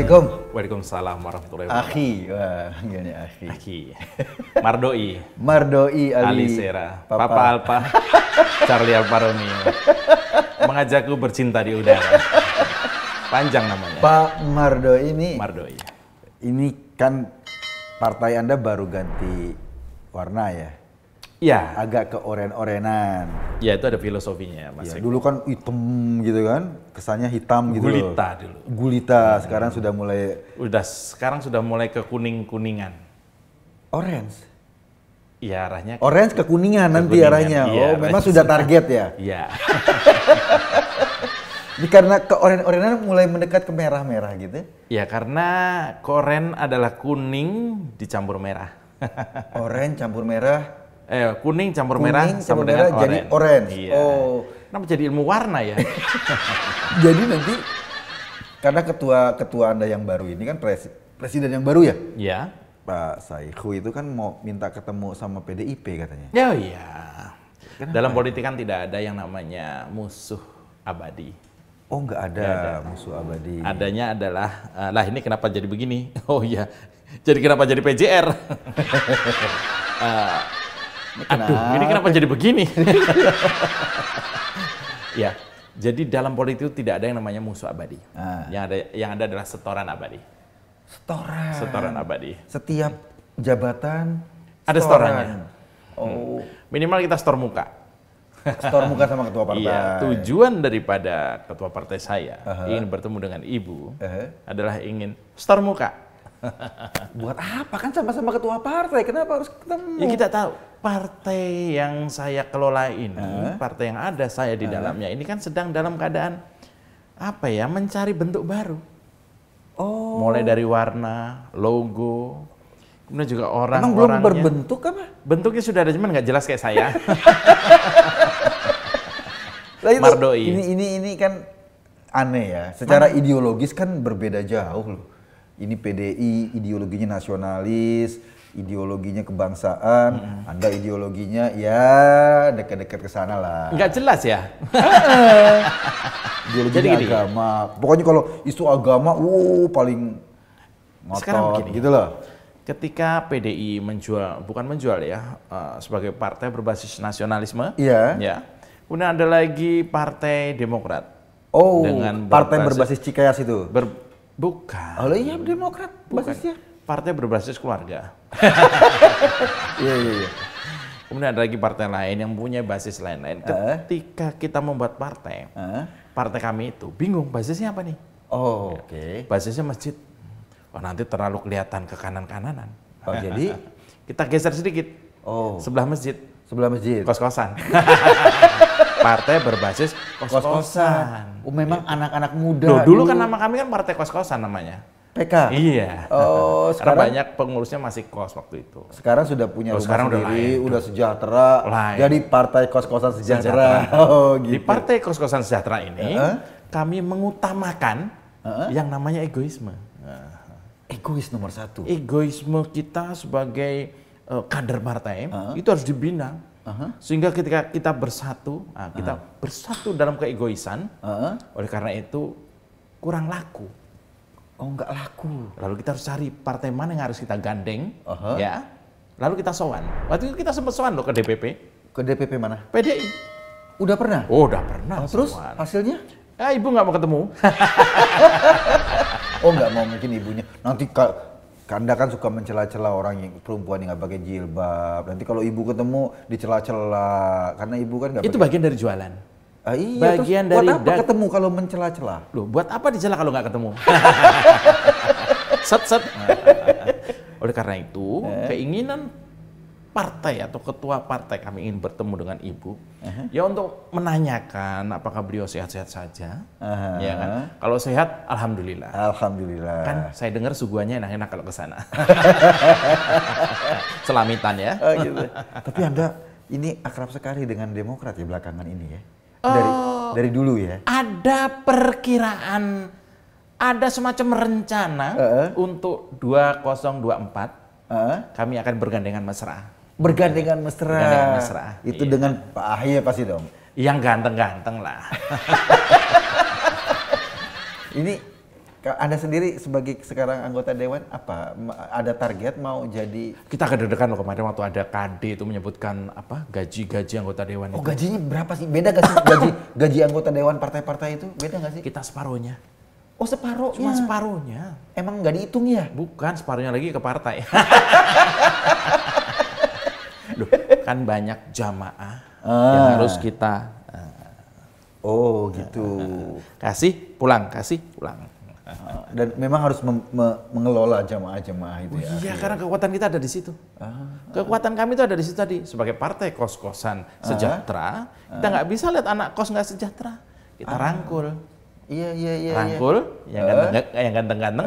Assalamualaikum. Waalaikumsalam warahmatullahi wabarakatuh. Akhi, wah gini akhi. Akhi. Mardoi. Mardoi Ali Alisera. Papa Alpa. Charlie Alfa Romeo. Mengajakku bercinta di udara. Panjang namanya. Pak Mardoi ini. Mardoi. Ini kan partai Anda baru ganti warna ya? Iya. Agak ke oren-orenan. Ya, itu ada filosofinya, Mas. Ya, dulu kan hitam gitu kan, kesannya hitam gitu. Gulita dulu. Gulita, sekarang sudah mulai Sekarang sudah mulai ke kuning-kuningan. orange. Iya, arahnya. Orange ke kuningan nanti kuningan. arahnya. Iya, Oh, memang arahnya sudah target ya? Iya. Ini karena ke oren-orenan mulai mendekat ke merah-merah gitu. Ya, karena koren adalah kuning dicampur merah. Orange campur merah. Kuning campur Kuning merah campur sama merah dengan jadi orange. Iya. Oh. Kenapa jadi ilmu warna ya? Jadi nanti karena ketua Anda yang baru ini kan presiden yang baru ya? Iya. Pak Saihu itu kan mau minta ketemu sama PDIP katanya. Ya iya. Kenapa? Dalam politik kan tidak ada yang namanya musuh abadi. Oh nggak ada musuh abadi. Adanya adalah, lah ini kenapa jadi begini? Oh iya, jadi kenapa jadi PJR? Aduh, ini kenapa jadi begini? Ya, jadi dalam politik itu tidak ada yang namanya musuh abadi. Yang ada adalah setoran abadi. Setoran abadi. Setiap jabatan Ada setorannya. Oh, Minimal kita setor muka. setor muka sama ketua partai. Iya, tujuan daripada ketua partai saya ingin bertemu dengan ibu adalah ingin setor muka. Buat apa? Kan sama-sama ketua partai, kenapa harus ketemu? Ya kita tahu, partai yang saya kelola ini, partai yang ada saya di dalamnya, ini kan sedang dalam keadaan, apa ya, mencari bentuk baru. Oh. Mulai dari warna, logo, kemudian juga Emang belum berbentuk apa? Bentuknya sudah ada, cuman nggak jelas kayak saya. Lah itu, Mardoi. Ini kan aneh ya. Secara ideologis kan berbeda jauh loh. Ini PDI ideologinya nasionalis, ideologinya kebangsaan. Anda ideologinya ya dekat-dekat ke sana lah. Nggak jelas ya? Ideologinya Jadi gini. agama. Pokoknya kalau isu agama, paling Sekarang ngotot begini. gitu loh. Ketika PDI bukan menjual ya, sebagai partai berbasis nasionalisme, Iya. ya. Kemudian ada lagi Partai Demokrat. Oh, Dengan partai berbasis Cikayas itu. Bukan. Oh iya, Demokrat Bukan. basisnya. Partai berbasis keluarga. Iya. Kemudian ada lagi partai lain yang punya basis lain-lain. Ketika kita membuat partai, partai kami itu bingung basisnya apa nih? Oh, oke. Basisnya masjid. Oh, nanti terlalu kelihatan ke kanan-kananan. Oh, jadi Kita geser sedikit. oh, Sebelah masjid. sebelah masjid. Kos-kosan. Partai berbasis kos-kosan. Oh, memang anak-anak muda. Loh, dulu kan nama kami kan partai kos-kosan namanya. PK. Iya. Oh, Karena sekarang banyak pengurusnya masih kos waktu itu. sekarang sudah punya Oh, rumah sekarang udah sendiri, lain. udah sejahtera. Lain. Jadi partai kos-kosan sejahtera. Oh, Di gitu. Partai Kos-Kosan Sejahtera ini, kami mengutamakan yang namanya egoisme. Egois nomor satu. Egoisme kita sebagai kader partai itu harus dibina. Sehingga ketika kita bersatu, kita bersatu dalam keegoisan, oleh karena itu kurang laku. Oh, nggak laku. Lalu kita harus cari partai mana yang harus kita gandeng, ya. Lalu kita sowan. Waktu itu kita sempat sowan loh ke DPP. Ke DPP mana? PDI. Udah pernah? Oh, udah pernah. Terus sowan. hasilnya? Ibu nggak mau ketemu. Oh, nggak mau mungkin ibunya. Nanti Anda kan suka mencela-cela orang yang perempuan yang nggak pakai jilbab. Nanti kalau ibu ketemu dicela-cela karena ibu kan nggak Itu pakai. bagian dari jualan. Iya, bagian terus dari buat apa ketemu kalau mencela-cela? Loh, buat apa dicela kalau nggak ketemu? Set. Oleh karena itu, keinginan partai atau ketua partai kami ingin bertemu dengan ibu, ya untuk menanyakan apakah beliau sehat-sehat saja, ya kan? Kalau sehat, alhamdulillah. Alhamdulillah. Kan saya dengar suguhannya enak-enak kalau ke sana. Selamitan ya. Oh, gitu. Tapi Anda ini akrab sekali dengan Demokrat ya belakangan ini ya? Dari dulu ya? Ada perkiraan, ada semacam rencana untuk 2024 kami akan bergandengan mesra. Bergandengan mesra. Bergandengan mesra. Itu Iya. dengan Pak Ahy pasti dong. Yang ganteng-ganteng lah. Ini Anda sendiri sebagai sekarang anggota dewan apa ada target mau jadi? Kita kededekan loh kemarin waktu ada KD itu menyebutkan apa gaji anggota dewan. Oh itu. gajinya berapa sih? Beda gak sih gaji anggota dewan partai-partai itu? Beda gak sih? Kita separuhnya. Oh separuhnya? Cuma separuhnya. Emang nggak dihitung ya? Bukan, separuhnya lagi ke partai. Loh, kan banyak jamaah yang harus kita oh gitu. kasih pulang. Dan memang harus mengelola jamaah-jamaah itu ya. Iya, karena kekuatan kita ada di situ. Kekuatan kami itu ada di situ tadi. Sebagai partai kos-kosan sejahtera, kita nggak bisa lihat anak kos nggak sejahtera. Kita rangkul. Iya. Rangkul, yang ganteng-ganteng,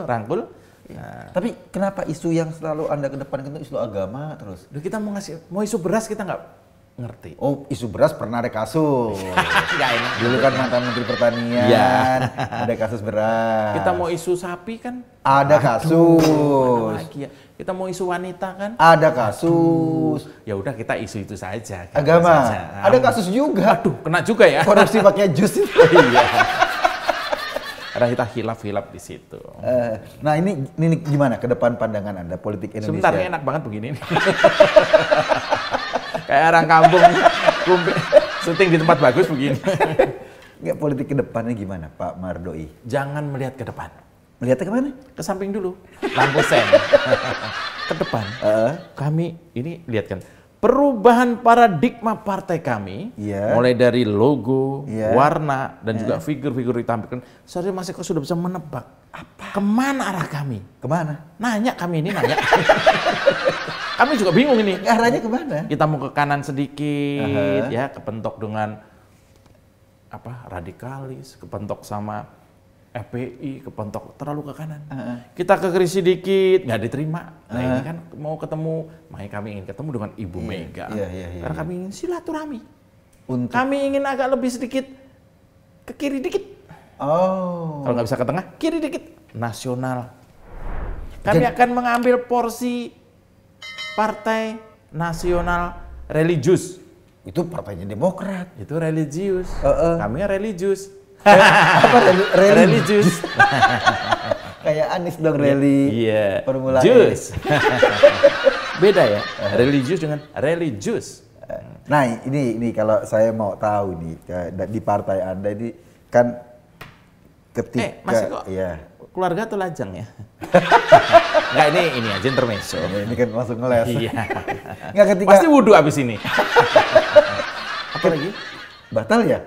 rangkul. Nah. Tapi kenapa isu yang selalu Anda kedepankan itu isu agama terus? Duh, kita mau isu beras kita nggak ngerti. Oh, isu beras pernah ada kasus. Nggak enak. Dulu kan mantan Menteri Pertanian, ya. Ada kasus beras. Kita mau isu sapi kan? Ada kasus. Lagi ya. Kita mau isu wanita kan? Ada kasus. Ya udah kita isu itu saja. Agama. Ada kasus juga. Aduh, kena juga ya. Korupsi pakai jus itu. Iya. Karena kita hilaf di situ. Nah ini gimana ke depan pandangan Anda politik Indonesia? Sebentar, enak banget begini. Kayak orang kampung syuting di tempat bagus begini. Nggak, politik ke depannya gimana Pak Mardhoi? Jangan melihat ke depan. Melihatnya kemana? Ke samping dulu. Lampu sen. Ke depan. Kami ini lihat kan. Perubahan paradigma partai kami, mulai dari logo, warna, dan juga figur-figur ditampilkan, saya masih sudah bisa menebak kemana arah kami. Kemana? Nanya. Kami juga bingung ini. Arahnya kemana? Kita mau ke kanan sedikit, ya, kepentok dengan apa radikalis, kepentok sama FPI, kepentok terlalu ke kanan. Kita ke kiri sedikit, nggak diterima. Nah ini kan mau ketemu, makanya kami ingin ketemu dengan Ibu Mega. Karena kami ingin silaturahmi. Kami ingin agak lebih sedikit ke kiri dikit. Oh. Kalau nggak bisa ke tengah, kiri dikit. Nasional. Kami akan mengambil porsi partai nasional religius. Itu partainya Demokrat. Itu religius. Kami religius. Apa religius? Kayak Anies dong reli. Iya. Formula Jus. Beda ya. Religius dengan religius. Nah ini kalau saya mau tahu nih di partai Anda ini kan ketika masih kok keluarga tuh lajang ya. Enggak, ini aja intermezzo. Ini kan langsung ngeles. Iya. Nggak, ketika pasti wudhu abis ini. Apa lagi? Batal ya?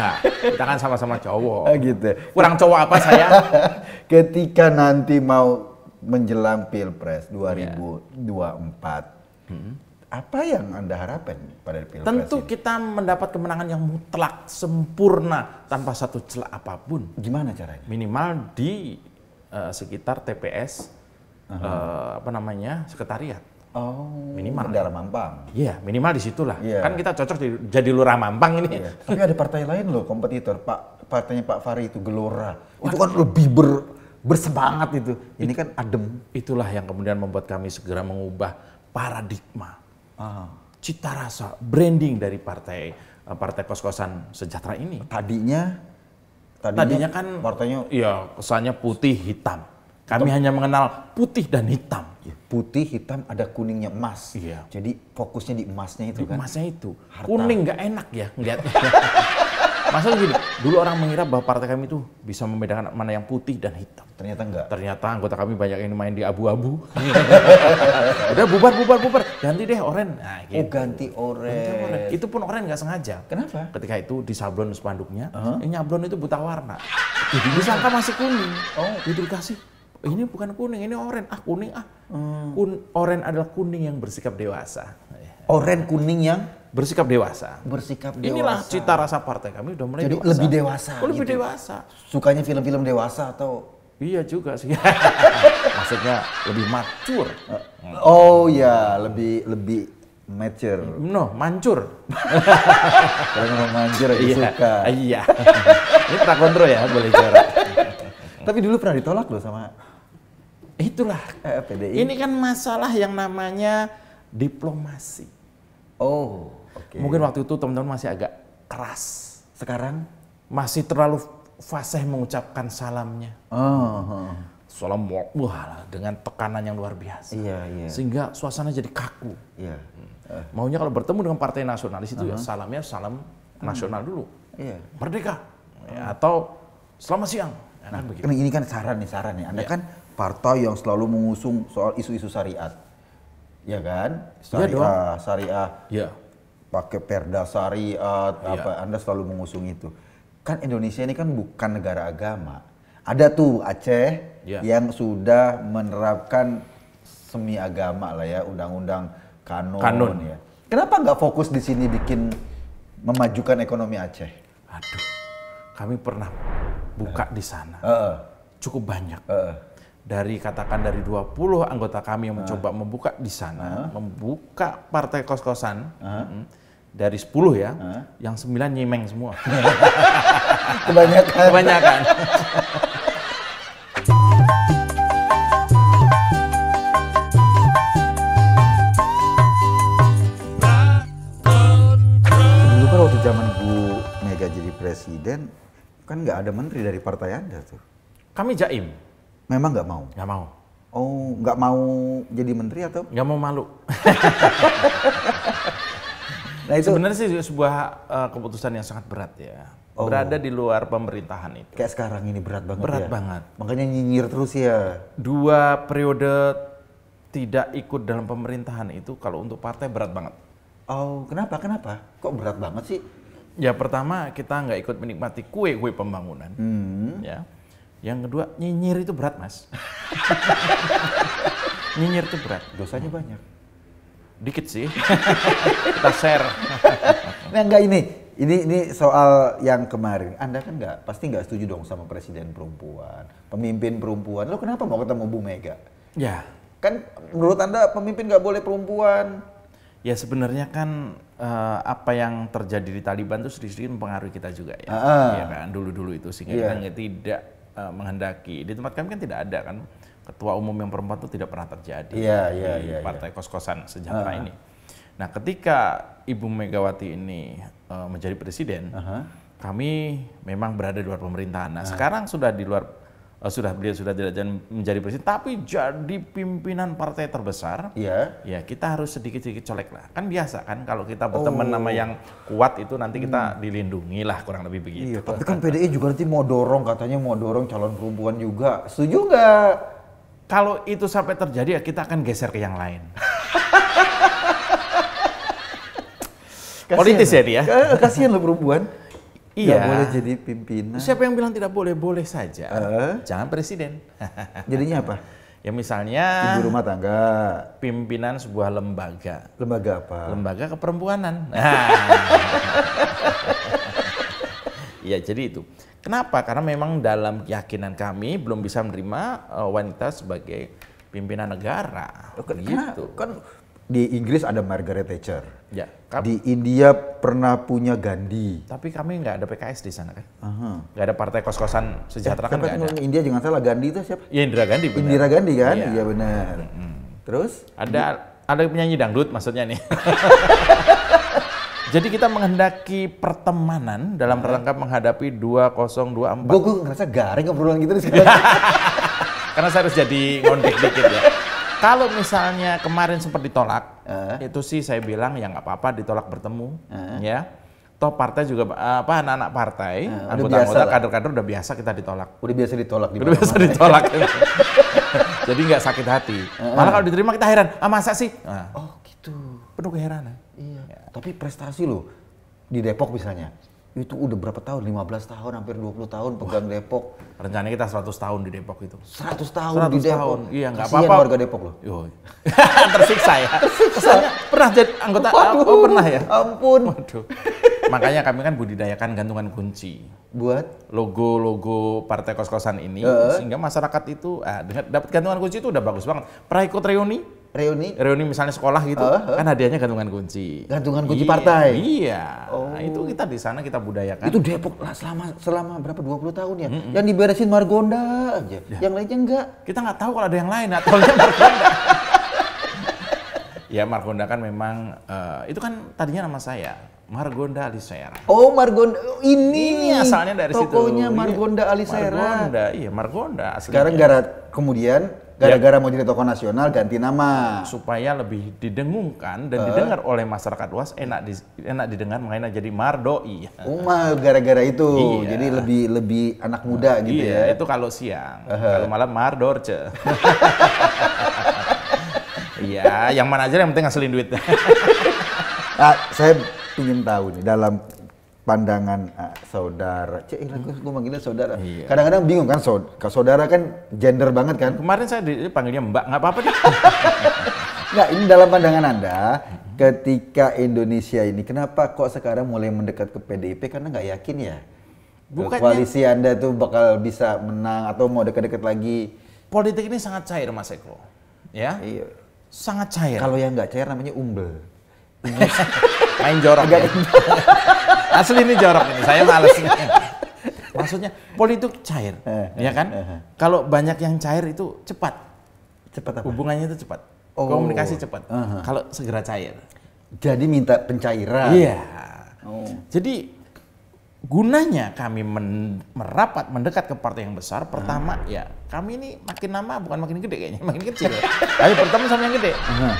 Nah, kita kan sama-sama cowok. Gitu. Kurang cowok apa saya? Ketika nanti mau menjelang Pilpres 2024, apa yang Anda harapkan pada Pilpres? Tentu ini? kita mendapat kemenangan yang mutlak, sempurna, tanpa satu celah apapun. Gimana caranya? Minimal di sekitar TPS, sekretariat. Oh, minimal. Daerah Mampang. Iya, minimal di situlah. Kan kita cocok jadi lurah Mampang ini. Tapi ada partai lain loh, kompetitor. Partainya Pak Fahri itu Gelora. Itu kan lebih bersemangat itu. Ini kan adem. Itulah yang kemudian membuat kami segera mengubah paradigma, cita rasa, branding dari partai kos-kosan sejahtera ini. Tadinya kan partainya kesannya putih hitam. Kami hanya mengenal putih dan hitam. Putih, hitam, ada kuningnya emas. Iya. Jadi fokusnya di emasnya itu kan? Emasnya itu. Harta. Kuning nggak enak ya ngeliatnya. Masalah gini, dulu orang mengira bahwa partai kami itu bisa membedakan mana yang putih dan hitam. Ternyata enggak. Ternyata anggota kami banyak yang main di abu-abu. Udah bubar. Ganti deh oren. Nah, gitu. Oh ganti oren. Itu pun oren nggak sengaja. Kenapa? Ketika itu di sablon spanduknya, nyablon itu buta warna. Jadi disangka masih kuning. Oh, itu dikasih. Ini bukan kuning, ini oren. Kuning oren adalah kuning yang bersikap dewasa. Oren kuning yang bersikap dewasa. Inilah cita rasa partai kami udah mulai jadi dewasa. Lebih dewasa. Lebih dewasa. Sukanya film-film dewasa atau? Iya juga sih. Maksudnya lebih mature. Oh ya, lebih mature. No, mancur. Kalau ngomong mancur aja suka. Iya. Ini pra kontro ya, boleh cara. Tapi dulu pernah ditolak loh sama itulah PDI. Ini kan masalah yang namanya diplomasi. Oh, oke. Mungkin waktu itu teman-teman masih agak keras. Sekarang masih terlalu fasih mengucapkan salamnya. Salam wah dengan tekanan yang luar biasa. Sehingga suasana jadi kaku. Maunya kalau bertemu dengan partai nasionalis itu ya salamnya salam nasional dulu. Merdeka. Ya, atau selamat siang. Nah, ini kan saran nih. Anda kan partai yang selalu mengusung soal isu-isu syariat. Ya kan? Syariah. Pakai perda syariat apa Anda selalu mengusung itu. Kan Indonesia ini kan bukan negara agama. Ada tuh Aceh yang sudah menerapkan semi agama lah ya, undang-undang kanon. Ya. Kenapa nggak fokus di sini bikin memajukan ekonomi Aceh? Aduh, kami pernah buka di sana. Cukup banyak. Dari 20 anggota kami yang mencoba membuka di sana, membuka partai kos-kosan. Dari 10 ya, yang 9 nyimeng semua. Kebanyakan. Dulu kan waktu zaman Bu Mega jadi presiden, kan nggak ada menteri dari partai Anda tuh. Kami jaim. Memang nggak mau? Nggak mau. Oh, nggak mau jadi menteri atau? Nggak mau malu. Nah, itu sebenarnya sih sebuah keputusan yang sangat berat ya. Berada di luar pemerintahan itu. Kayak sekarang ini berat banget. Berat banget. Makanya nyinyir terus ya. 2 periode tidak ikut dalam pemerintahan itu kalau untuk partai berat banget. Oh, kenapa? Kok berat banget sih? Ya pertama kita nggak ikut menikmati kue-kue pembangunan. Ya. Yang kedua nyinyir itu berat, Mas. Nyinyir itu berat. Dosanya banyak. Dikit sih. Kita share. Nah, enggak ini soal yang kemarin. Anda kan pasti nggak setuju dong sama presiden perempuan, pemimpin perempuan. Lo kenapa mau ketemu Bu Mega? Ya. Kan menurut Anda pemimpin nggak boleh perempuan? Ya sebenarnya kan apa yang terjadi di Taliban itu sedikit mempengaruhi kita juga ya. Ya kan dulu-dulu itu sehingga kita tidak menghendaki. Di tempat kami kan tidak ada kan. Ketua umum yang perempuan itu tidak pernah terjadi di partai kos-kosan sejahtera ini. Nah, ketika Ibu Megawati ini menjadi presiden, kami memang berada di luar pemerintahan. Nah, sekarang sudah di luar, beliau sudah tidak menjadi presiden, tapi jadi pimpinan partai terbesar. Ya, kita harus sedikit-sedikit colek lah. Kan biasa kan kalau kita berteman nama yang kuat itu nanti kita dilindungi lah kurang lebih begitu. Iya, tapi kan PDI juga nanti katanya mau dorong calon perempuan juga. Setuju nggak? Kalau itu sampai terjadi ya kita akan geser ke yang lain. Politis ya dia. Kasihan lo perempuan. Iya. Gak boleh jadi pimpinan. Siapa yang bilang tidak boleh? Boleh saja. Jangan presiden. Jadinya apa? Ya misalnya ibu rumah tangga. Pimpinan sebuah lembaga. Lembaga apa? Lembaga keperempuanan. Ya jadi itu. Kenapa? Karena memang dalam keyakinan kami belum bisa menerima wanita sebagai pimpinan negara. Gitu. Kan di Inggris ada Margaret Thatcher. Ya. Di India pernah punya Gandhi. Tapi kami nggak ada PKS di sana kan. Nggak ada partai kos-kosan sejahtera kan nggak ada. India jangan salah, Gandhi itu siapa? Ya Indira Gandhi. Benar. Indira Gandhi kan? Iya benar. Terus? Ada penyanyi dangdut maksudnya nih. Jadi kita menghendaki pertemanan dalam rangka menghadapi 2024. Gue ngerasa garing obrolan gitu nih. Karena saya harus jadi ngondek dikit ya. Kalau misalnya kemarin sempat ditolak, itu sih saya bilang ya nggak apa-apa ditolak bertemu, ya. Toh partai juga anak-anak partai, anggota-anggota kader-kader udah biasa kita ditolak. Udah biasa ditolak. Udah biasa ditolak. Jadi nggak sakit hati. Malah kalau diterima kita heran, masa sih? Oh gitu. Penuh keheranan. Iya. Tapi prestasi loh di Depok misalnya. Itu udah berapa tahun? 15 tahun, hampir 20 tahun pegang Depok. Rencananya kita 100 tahun di Depok itu. 100 tahun di Depok? Iya, nggak apa-apa. Warga Depok loh. Tersiksa ya? Tersiksa. Pernah jadi anggota? Oh pernah ya? Ampun. Waduh. Makanya kami kan budidayakan gantungan kunci. Buat? Logo-logo partai kos-kosan ini. Sehingga masyarakat itu, dapat gantungan kunci itu udah bagus banget. Pernah ikut reuni? Reuni misalnya sekolah gitu, kan hadiahnya gantungan kunci. Gantungan kunci partai? Iya. Nah, itu kita di sana kita budayakan. Itu Depok lah selama berapa? 20 tahun ya? Yang diberesin Margonda aja. Yang lainnya enggak. Kita nggak tahu kalau ada yang lain, ataunya Margonda. Ya Margonda kan memang itu kan tadinya nama saya Margonda Alisera. Oh Margonda, ini asalnya dari situ. Tokonya Margonda Alisera. Margonda, iya Margonda. Sekarang gara-gara mau jadi tokoh nasional ganti nama supaya lebih didengungkan dan didengar oleh masyarakat luas, enak didengar, makanya jadi Mardoi. Gara-gara itu, iya. jadi lebih anak muda gitu ya. Iya, itu kalau siang, kalau malam Mardorce. Iya, yang mana aja yang penting ngasilin duit. Saya ingin tahu nih dalam pandangan saudara, gue manggilnya saudara. Iya. Kadang-kadang bingung kan, saudara kan gender banget kan. Kemarin saya dipanggilnya Mbak, nggak apa-apa deh. Nggak, ini dalam pandangan Anda, ketika Indonesia ini, kenapa kok sekarang mulai mendekat ke PDIP? Karena nggak yakin ya? Bukannya koalisi Anda tuh bakal bisa menang atau mau dekat-dekat lagi? Politik ini sangat cair, Mas Eko. Ya? Iya. Sangat cair. Kalau yang nggak cair namanya umbel. Main jorok. Asli ini jorok ini, saya males. Maksudnya politik cair, ya kan? Kalau banyak yang cair itu cepat. Cepat apa? Hubungannya itu cepat. Komunikasi cepat. Kalau segera cair. Jadi minta pencairan. Iya. Jadi gunanya kami merapat mendekat ke partai yang besar, pertama ya kami ini makin lama bukan makin gede kayaknya, makin kecil. Ayo pertama sama yang gede,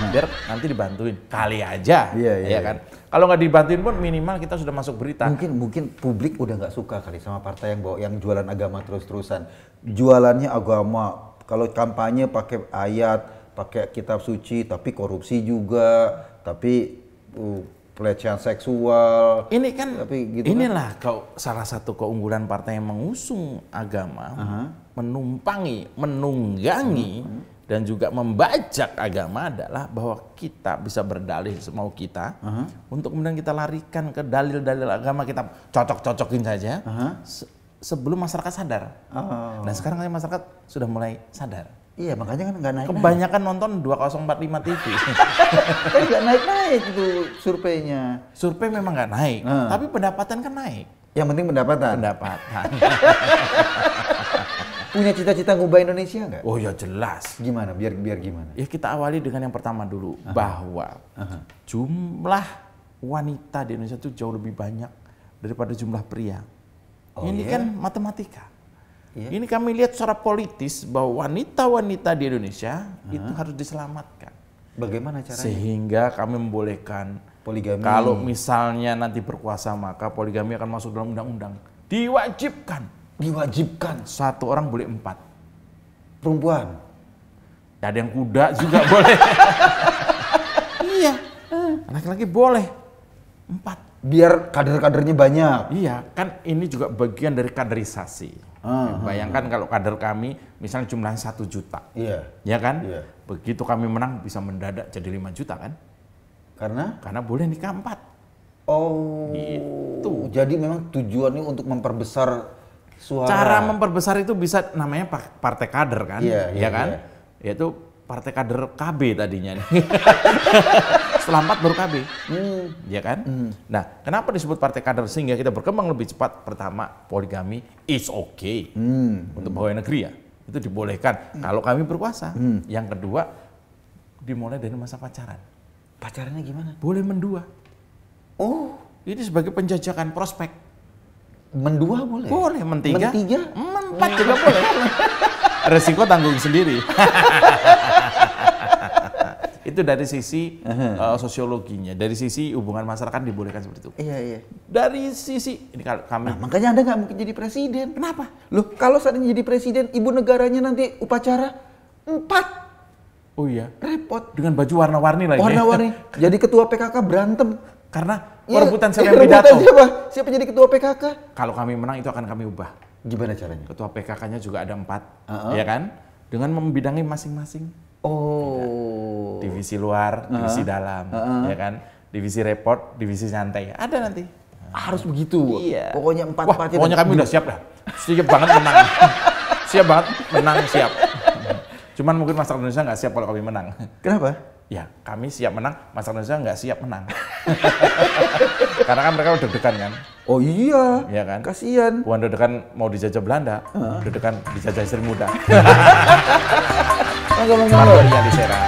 biar nanti dibantuin kali aja, ya kan. Kalau nggak dibantuin pun minimal kita sudah masuk berita. Mungkin publik udah nggak suka kali sama partai yang jualan agama terus-terusan. Jualannya agama, kalau kampanye pakai ayat, pakai kitab suci, tapi korupsi juga, tapi pelecehan seksual. Ini kan, gitu inilah salah satu keunggulan partai yang mengusung agama, menunggangi, dan juga membajak agama adalah bahwa kita bisa berdalih semau kita, untuk kemudian kita larikan ke dalil-dalil agama, kita cocok-cocokin saja, sebelum masyarakat sadar. Dan sekarang masyarakat sudah mulai sadar. Iya, makanya kan nggak naik. Kebanyakan nonton 2045 TV. Kan nggak naik itu surveinya. Survei memang nggak naik, tapi pendapatan kan naik. Yang penting pendapatan. Pendapatan. Punya cita-cita ngubah Indonesia nggak? Oh ya jelas. Gimana? Biar gimana? Ya kita awali dengan yang pertama dulu, bahwa jumlah wanita di Indonesia itu jauh lebih banyak daripada jumlah pria. Ini kan matematika. Ini kami lihat secara politis bahwa wanita-wanita di Indonesia itu harus diselamatkan. Bagaimana caranya? Sehingga kami membolehkan poligami. Kalau misalnya nanti berkuasa maka poligami akan masuk dalam undang-undang. Diwajibkan. Satu orang boleh 4. Perempuan. Ada yang kuda juga boleh. Iya. Laki-laki boleh 4. Biar kader-kadernya banyak. Iya, kan ini juga bagian dari kaderisasi. Bayangkan kalau kader kami misalnya jumlahnya 1 juta. Iya. Ya kan? Iya. Begitu kami menang bisa mendadak jadi 5 juta kan? Karena boleh nikah 4. Oh. Gitu. Jadi memang tujuannya untuk memperbesar suara. Cara memperbesar itu bisa namanya partai kader kan? Iya kan? Iya. Yaitu partai kader KB tadinya. Setelah 4 baru KB. Ya kan? Nah, kenapa disebut partai kader? Sehingga kita berkembang lebih cepat. Pertama, poligami is okay. Untuk pegawai negeri ya. Itu dibolehkan kalau kami berkuasa. Yang kedua, dimulai dari masa pacaran. Pacarannya gimana? Boleh mendua. Oh. Ini sebagai penjajakan prospek. Mendua boleh? Boleh, mentiga? Empat juga boleh. Resiko tanggung sendiri. Itu dari sisi sosiologinya, dari sisi hubungan masyarakat dibolehkan seperti itu. Iya. Dari sisi ini kalau kami. Makanya Anda nggak mungkin jadi presiden. Kenapa? Loh, kalau seandainya jadi presiden, ibu negaranya nanti upacara 4. Oh iya. Repot. Dengan baju warna-warni lagi. Warna-warni. Jadi ketua PKK berantem. Karena perebutan siapa yang pidato. Siapa jadi ketua PKK? Kalau kami menang itu akan kami ubah. Gimana caranya? Ketua PKK-nya juga ada 4, ya kan? Dengan membidangi masing-masing. Oh. Divisi luar, divisi dalam, ya kan? Divisi report, divisi santai. Ada nanti. Harus begitu. Iya. Pokoknya 4-4. Pokoknya kami udah siap dah. Siap banget menang. Siap banget menang, siap. Cuman mungkin masyarakat Indonesia nggak siap kalau kami menang. Kenapa? Ya, kami siap menang, masyarakat Indonesia nggak siap menang. Karena kan mereka udah deg-degan kan. Oh iya. Iya kan? Kasian. Bukan deg-degan mau dijajah Belanda, deg-degan dijajah Sri Muda. Ngomong-ngomong. Alisera.